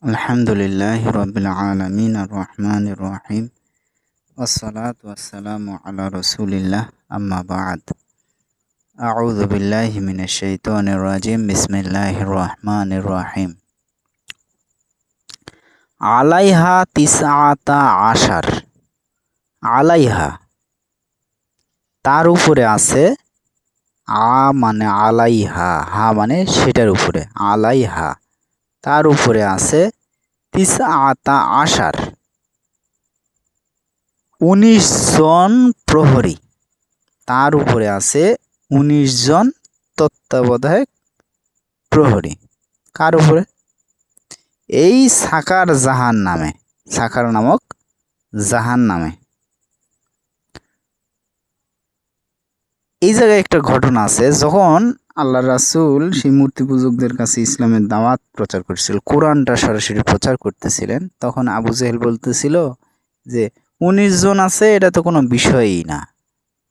আলহামদুলিল্লাহি রাব্বিল আলামিন আর-রহমানির রহিম ওয়াসসালাতু ওয়াসসালামু আলা রাসূলিল্লাহ আম্মা বা'দ আউযু বিল্লাহি মিনাশ শাইতানির রাজিম বিসমিল্লাহির রহমানির রহিম আলাইহা তিসআতা আশার আলাইহা তার উপরে আছে মানে আলাইহা হা মানে সেটার উপরে আলাইহা তার উপরে আছে তিসআতা আশার ১৯ জন প্রহরী তার উপরে আছে ১৯ জন তত্ত্বাবধায়ক প্রহরী। কার উপরে? এই সাকার জাহান নামে, সাকার নামক জাহান নামে। এই জায়গায় একটা ঘটনা আছে, যখন আল্লাহ রাসূল সেই মূর্তি পূজকদের কাছে ইসলামের দাওয়াত প্রচার করছিল, কোরআনটা সরাসরি প্রচার করতেছিলেন, তখন আবু জেহেল বলতেছিল যে ১৯ জন আছে, এটা তো কোনো বিষয়ই না,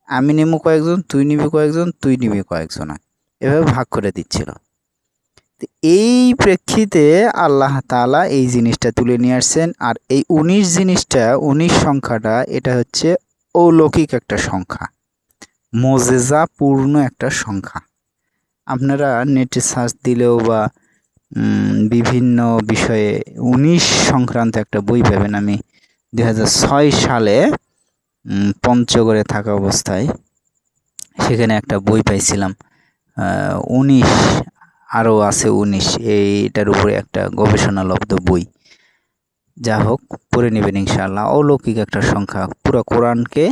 আমি নেব কয়েকজন, তুই নিবি কয়েকজন, তুই নিবি কয়েকজন, এভাবে ভাগ করে দিচ্ছিল। এই প্রেক্ষিতে আল্লাহ তাআলা এই জিনিসটা তুলে নিয়ে আসছেন। আর এই ১৯ জিনিসটা, ১৯ সংখ্যাটা, এটা হচ্ছে অলৌকিক একটা সংখ্যা, মুজিজাপূর্ণ একটা সংখ্যা। আপনারা নেটে সার্চ দিলেও বা বিভিন্ন বিষয়ে ১৯ সংক্রান্ত একটা বই পাবেন। আমি ২০০৬ সালে পঞ্চগড়ে থাকা অবস্থায় সেখানে একটা বই পাইছিলাম, ১৯ আরও আছে ১৯, এইটার উপরে একটা গবেষণালব্ধ বই। যা হোক, পড়ে নেবেন ইনশাআল্লাহ। অলৌকিক একটা সংখ্যা, পুরো কোরআনকে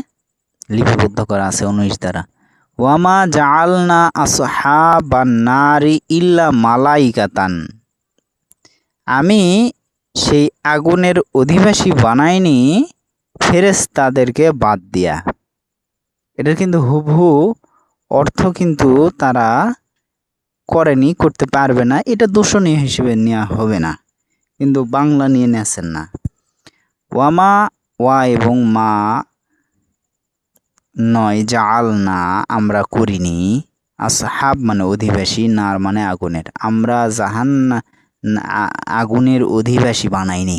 লিপিবদ্ধ করা আছে ১৯ দ্বারা। ওয়ামা জাআলনা আসহাবান নারি ইল্লা মালাইকাতান, আমি সেই আগুনের অধিবাসী বানাইনি ফেরেশতাদেরকে বাদ দিয়া। এটার কিন্তু হুবহু অর্থ কিন্তু তারা করেনি, করতে পারবে না, এটা দূষণীয় হিসেবে নেওয়া হবে না, কিন্তু বাংলা নিয়ে নেছেন না। ওয়ামা, ওয়া এবং মা নয়, জাল না, আমরা করিনি, আসহাব মানে অধিবাসী, নার মানে আগুনের, আমরা আগুনের অধিবাসী বানাইনি,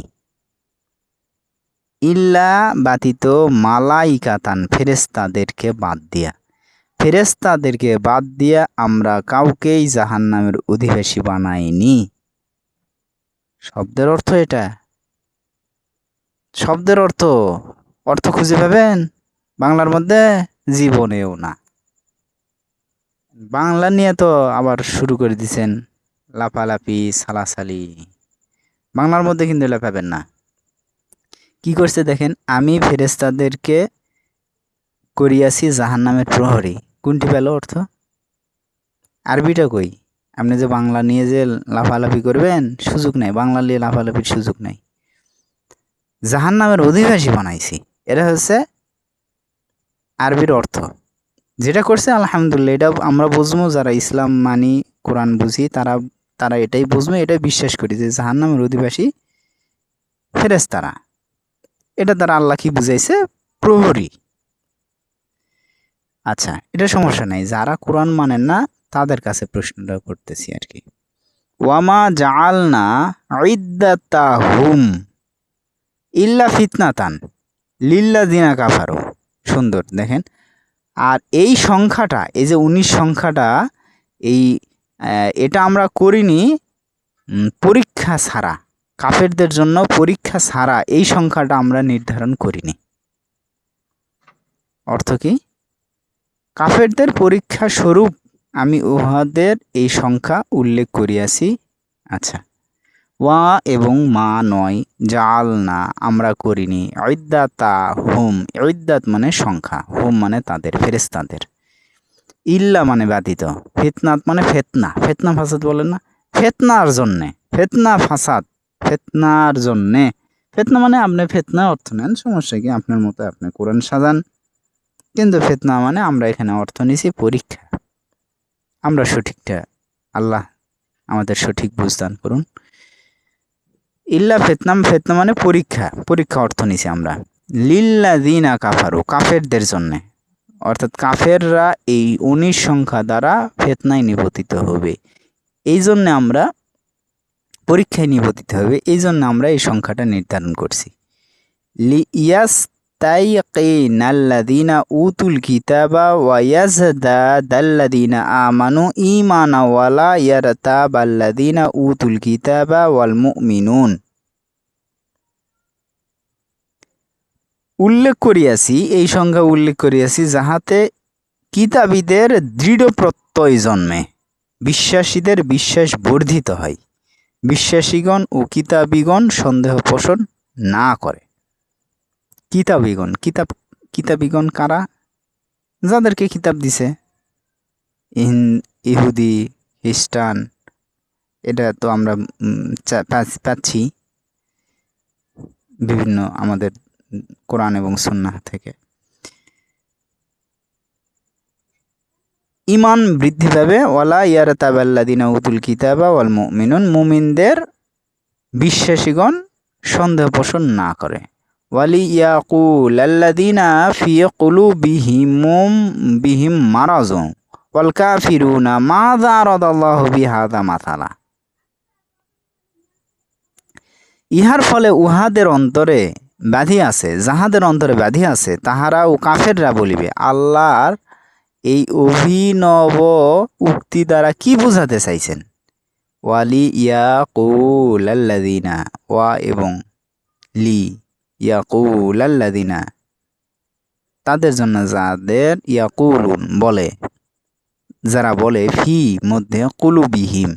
ইল্লা ব্যতীত মালাইকাতান ফেরেশতাদেরকে বাদ দিয়া, ফেরেশতাদেরকে বাদ দিয়া আমরা কাউকেই জাহান্নামের অধিবাসী বানাইনি। শব্দের অর্থ এটা, শব্দের অর্থ খুঁজে পাবেন বাংলার মধ্যে? জীবনেও না। বাংলা নিয়ে তো আবার শুরু করে দিছেন লাফালাফি, সালাসালি, বাংলার মধ্যে কিন্তু এটা পাবেন না। কি করছে দেখেন, আমি ফেরেশতাদেরকে করিয়াছি জাহান্নামের প্রহরী। কোনটি পেল অর্থ? আরবিটা কই? আপনি যে বাংলা নিয়ে যে লাফালাফি করবেন, সুযোগ নাই, বাংলা নিয়ে লাফালাফির সুযোগ নাই। জাহান্নামের অধিবাসী বানাইছি, এটা হচ্ছে আরবির অর্থ। যেটা করছে আলহামদুলিল্লাহ, এটা আমরা বুঝবো, যারা ইসলাম মানি, কোরআন বুঝি, তারা এটাই বুঝবো, এটাই বিশ্বাস করি যে জাহান্নামের অধিবাসী ফেরেশতারা। এটা দ্বারা আল্লাহ কি বুঝাইছে? প্রহরী। আচ্ছা, এটা সমস্যা নাই, যারা কোরআন মানেন না তাদের কাছে প্রশ্নটা করতেছি আর কি। ওয়ামা জাআলনা ইদ্দাতাহুম ইল্লা ফিতনাতান লিল্লাযিনা কাফারু। সুন্দর, দেখেন। আর এই সংখ্যাটা, এই যে ১৯ সংখ্যাটা, এটা আমরা করিনি পরীক্ষা ছাড়া, কাফেরদের জন্য পরীক্ষা ছাড়া এই সংখ্যাটা আমরা নির্ধারণ করিনি। অর্থ কি? কাফেরদের পরীক্ষা স্বরূপ আমি উহাদের এই সংখ্যা উল্লেখ করিয়াছি। আচ্ছা, ওয়া এবং মা নয়, জাল না, আমরা করিনি, ইদ্দাতা হুম, ইদ্দাত মানে সংখ্যা, হুম মানে তাদের, ফেরেশতাদের, ইল্লা মানে ব্যতীত, ফিতনাত মানে ফেতনা, ফেতনা ফাসাদ বলেন না, ফেতনার জন্যে, ফেতনা ফাসাদ, ফেতনার জন্যে, ফেতনা মানে আপনি ফেতনা অর্থ নেন, সমস্যা কি, আপনার মতো আপনি কোরআন সাজান, কিন্তু ফেতনা মানে আমরা এখানে অর্থ নিছি পরীক্ষা। আমরা সঠিকটা, আল্লাহ আমাদের সঠিক বুঝদান করুন। ইল্লা ফেতনা, ফেতনা মানে পরীক্ষা, পরীক্ষা অর্থ নিছি আমরা। লিল্লাযিনা কাফারু, কাফেরদের জন্যে, অর্থাৎ কাফেররা এই ১৯ সংখ্যা দ্বারা ফেতনায় নিপতিত হবে, এই জন্যে আমরা পরীক্ষায় নিবেদিত হবে, এই জন্য আমরা এই সংখ্যাটা নির্ধারণ করছি। লিয়াস্তাইকিনাল্লাযীনা উতুল কিতাবা ওয়া ইয়াজদাদাল্লাযীনা আমানু ঈমানা ওয়া লা ইয়ারতাবাল্লাযীনা উতুল কিতাবা ওয়াল মুমিনুন। উল্লেখ করিয়াছি, এই সংখ্যা উল্লেখ করিয়াছি যাহাতে কিতাবীদের দৃঢ় প্রত্যয় জন্মে, বিশ্বাসীদের বিশ্বাস বর্ধিত হয়, বিশ্বাসীগণ ও কিতাবীগণ সন্দেহ পোষণ না করে। কিতাবীগণ, কিতাবীগণ কারা? যাদেরকে কিতাব দিছে, ইহুদি, খ্রিস্টান, এটা তো আমরা পাচ্ছি বিভিন্ন আমাদের কোরআন এবং সুন্নাহ থেকে। ঈমান বৃদ্ধি পাবে, ওয়ালা ইয়ারতাবাল্লাযীনা উতুল কিতাবা ওয়াল মুমিনুন, মুমিনদের বিশ্বাসীগণ সন্দেহ পোষণ না করে। ওয়ালিয়াকুলাল্লাযীনা ফি কুলুবিহিম মারাযুন ওয়াল কাফিরুনা মাযা আরাদাল্লাহু বিহাযা মাসালা। ইহার ফলে উহাদের অন্তরে ব্যাধি আছে, যাহাদের অন্তরে ব্যাধি আছে তাহারা ও কাফেররা বলিবে, আল্লাহর এই অভিনব উক্তি দ্বারা কি বুঝাতে চাইছেন? ওয়ালিয়াকুলাল্লাযীনা, ওয়া এবং লি, ইয়াকুলাল্লাযীনা তাদের জন্য যাদের, ইয়াকুলুন বলে, যারা বলে, ফি মধ্যে, কুলুবিহিম,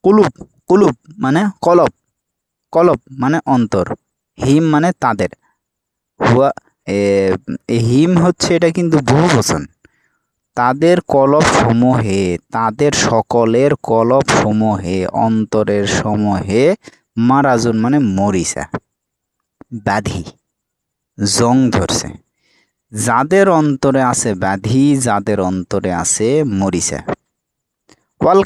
কুলুব, কুলুব মানে কলব, কলব মানে অন্তর, হিম মানে তাদের, হুয়া হিম হচ্ছে এটা কিন্তু বহু বচন। তাদের কলব সমূহে, তাদের সকলের কলব সমূহে, অন্তরের সমূহে, মারাজুন মানে মরিচা, ব্যাধি, জং ধরছে। যাদের অন্তরে আছে ব্যাধি, যাদের অন্তরে আছে মরিচা। ওয়াল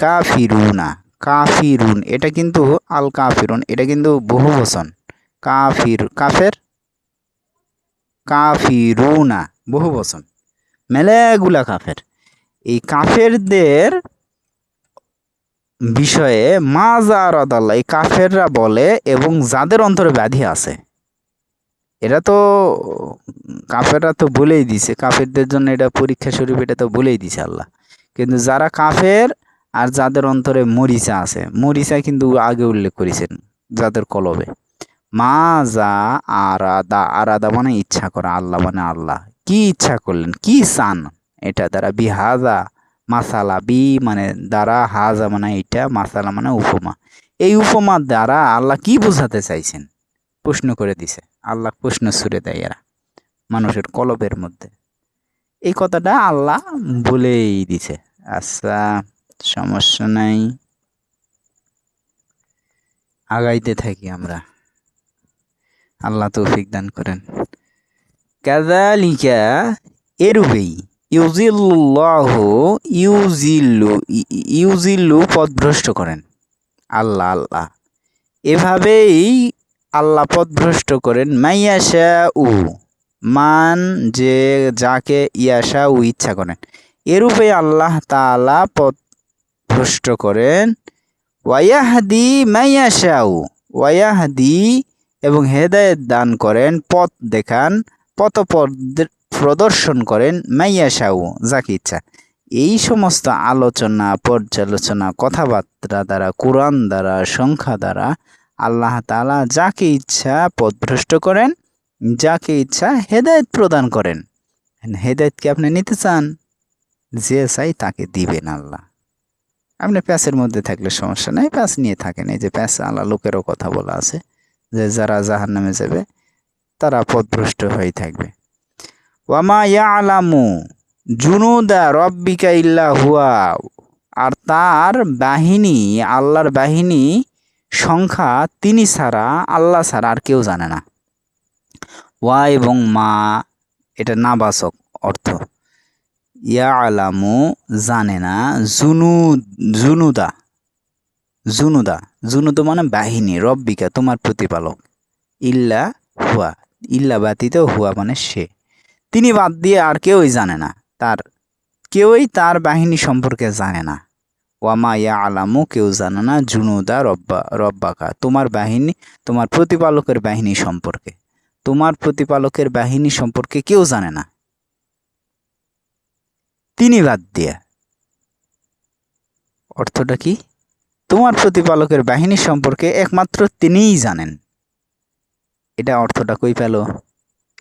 কাফিরুনা, কাফিরুন এটা কিন্তু আল কাফিরুন এটা কিন্তু বহু বচন, কাফের, কাফিরুনা বহু বচন, মেলাগুলা কাফের। এই কাফেরদের বিষয়ে মাযা আরাদাল্লাহ, এই কাফেররা বলে, এবং যাদের অন্তরে ব্যাধি আছে, এরা তো কাফেররা তো বলেই দিছে, কাফেরদের জন্য এটা পরীক্ষা স্বরূপ, এটা তো বলেই দিছে আল্লাহ। কিন্তু যারা কাফের আর যাদের অন্তরে মরিচা আছে, মরিচা কিন্তু আগে উল্লেখ করেছেন, যাদের কলবে। মাযা আরাদা, আরাদা মানে ইচ্ছা করা, আল্লাহ মানে আল্লাহ কি ইচ্ছা করলেন, কি চান এটা দ্বারা, বিহাজা মাসালা, বি মানে দ্বারা, হাজা মানে এটা, মাসালা মানে উপমা, এই উপমার দ্বারা আল্লাহ কি বোঝাতে চাইছেন প্রশ্ন করে দিছে। আল্লাহ প্রশ্ন ছুড়ে দেয় এরা মানুষের কলবের মধ্যে, এই কথাটা আল্লাহ বলেই দিছে। আচ্ছা, সমস্যা নাই, আগাইতে থাকি আমরা, আল্লাহ তৌফিক দান করেন। কাযালিকা এরূপেই, ইউজিল্লুল্লাহু, ইউজিল্লু পথভ্রষ্ট করেন আল্লাহ, আল্লাহ এভাবেই আল্লাহ পথভ্রষ্ট করেন, মাইয়াশাউ মান যে যাকে, ইয়াশাউ ইচ্ছা করেন, এরূপে আল্লাহ তাআলা পথভ্রষ্ট করেন। ওয়ায়াহদি মাইয়াশাউ, ওয়ায়াহদি এবং হেদায়েত দান করেন, পথ দেখান, পথ প্রদর্শন করেন, মাইয়াশাউ যাকে ইচ্ছা। এই সমস্ত আলোচনা, পর্যালোচনা, কথাবার্তা দ্বারা, কোরআন দ্বারা, সংখ্যা দ্বারা আল্লাহ তাআলা যাকে ইচ্ছা পথভ্রষ্ট করেন, যাকে ইচ্ছা হেদায়েত প্রদান করেন। হেদায়েত কি আপনি নিতে চান? যে চাই তাকে দিবেন আল্লাহ। আপনি প্যাসের মধ্যে থাকলে সমস্যা নাই, প্যাস নিয়ে থাকেন। এই যে প্যাস আল্লাহ লোকেরও কথা বলা আছে যে যারা জাহান্নামে যাবে তারা পথভ্রষ্ট হয়ে থাকবে। ওয়ামা ইয়ালামু জুনুদা রব্বিকা ইল্লা হুয়া, আর তার বাহিনী, আল্লাহর বাহিনী সংখ্যা তিনি ছাড়া, আল্লাহ ছাড়া আর কেউ জানে না। ওয়া এবং মা এটা নাবাচক অর্থ, ইয়ালামু জানে না, জুনুদা, জুনুদ মানে বাহিনী, রব্বিকা তোমার প্রতিপালক, ইল্লা হুয়া, ইল্লা ব্যতীত, হুয়া মানে সে, তিনি বাদ দিয়ে আর কেউই জানে না, তার কেউই তার বাহিনী সম্পর্কে জানে না। ওয়ামা ইয়ালামু, কেউ জানে না, জুনুদা রব্বাকা, তোমার বাহিনী, তোমার প্রতিপালকের বাহিনী সম্পর্কে। তোমার প্রতিপালকের বাহিনী সম্পর্কে কেউ জানে না, তিনি বাদ দিয়ে। অর্থটা কি? তোমার প্রতিপালকের বাহিনী সম্পর্কে একমাত্র তিনিই জানেন। এটা অর্থটা কই পেল?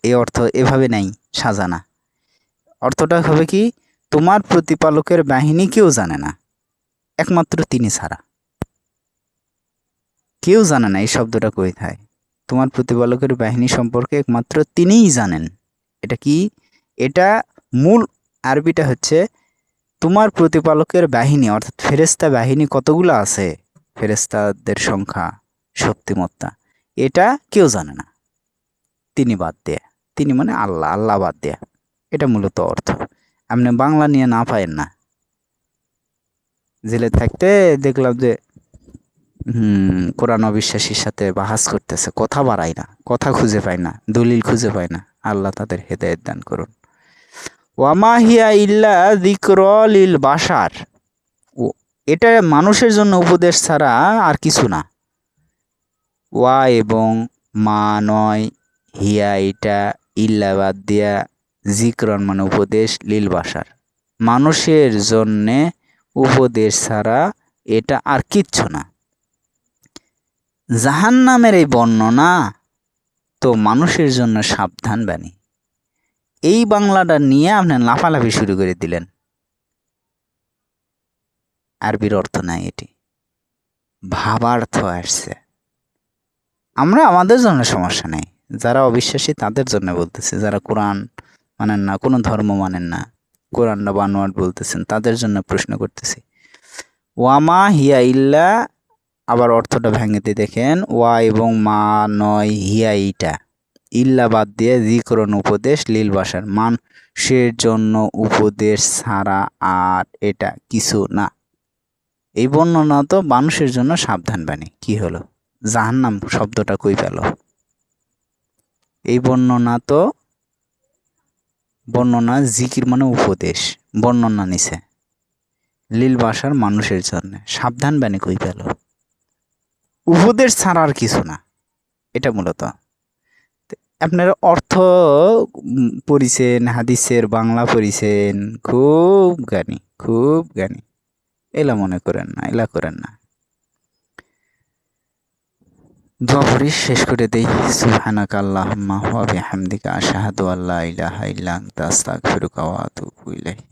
এই অর্থ এভাবে নাই সাজানা। অর্থটা হবে কি? তোমার প্রতিপালকের বাহিনী কেউ জানে না, একমাত্র তিনি ছাড়া। কেউ জানে না, এই শব্দটা কোথায়? তোমার প্রতিপালকের বাহিনী সম্পর্কে একমাত্র তিনিই জানেন। এটা কি? এটা মূল আরবিটা হচ্ছে তোমার প্রতিপালকের বাহিনী, অর্থাৎ ফেরেশতা বাহিনী কতগুলো আছে, ফেরেশতাদের সংখ্যা, শক্তিমত্তা, এটা কেউ জানে না, তিনি বাদ দিয়ে। তিনি মানে আল্লাহ, আল্লাহ বাদ দিয়ে, এটা মূলত অর্থ। আপনি বাংলা নিয়ে না পায়েন না। জেলে থাকতে দেখলাম যে কোরআন অবিশ্বাসীর সাথে বাহাস করতেছে, কথা বাড়ায় না, কথা খুঁজে পায় না, দলিল খুঁজে পায় না। আল্লাহ তাদের হেদায়েত দান করুন। ওয়ামা হিয়া ইল্লা যিকরা লিল বাশার, এটা মানুষের জন্য উপদেশ ছাড়া আর কিছু না। ওয়া এবং মা নয়, হিয়া এটা, ইল্লা বাদ দিয়া, যিকরন মানে উপদেশ, লিল বাশার মানুষের জন্যে উপদেশ ছাড়া এটা আর কিচ্ছু না। জাহান্নামের এই বর্ণনা তো মানুষের জন্য সাবধান বাণী। এই বাংলাটা নিয়ে আপনি লাফালাফি শুরু করে দিলেন। আরবির অর্থ নাই, এটি ভাবার্থ আসছে। আমরা আমাদের জন্য সমস্যা নেই, যারা অবিশ্বাসী তাদের জন্য বলতেছি, যারা কোরআন মানেন না, কোনো ধর্ম মানেন না, কোরআনটা বানোয়াট বলতেছেন, তাদের জন্য প্রশ্ন করতেছি। ওয়ামা হিয়া ইল্লা, আবার অর্থটা ভেঙে দিয়ে দেখেন, ওয়া এবং মা নয়, হিয়া ইটা, ইল্লা বাদ দিয়ে, যিকরন উপদেশ, লিল বাশার মানুষের জন্য উপদেশ ছাড়া আর এটা কিছু না। এই বর্ণনা তো মানুষের জন্য সাবধান বাণী। কি হলো? জাহান্নাম শব্দটা কই পেল? এই বর্ণনা তো, বর্ণনা জিকির মানে উপদেশ, বর্ণনা নিছে, লিল বাশার মানুষের জন্য, সাবধান বাণী কই পেল? উপদেশ ছাড়া আর কিছু না, এটা মূলত। আপনারা অর্থ পড়িছেন, হাদিসের বাংলা পড়িছেন, খুব জ্ঞানী, খুব জ্ঞানী। এলা মনে করেন না, এলা করেন না। দোয়া পড়ি, শেষ করে দেই। সুবহানাকা আল্লাহুম্মা ওয়া বিহামদিকা আশহাদু আল্লা ইলাহা ইল্লা আনতা আস্তাগফিরুকা ওয়া আতুবু ইলাইক।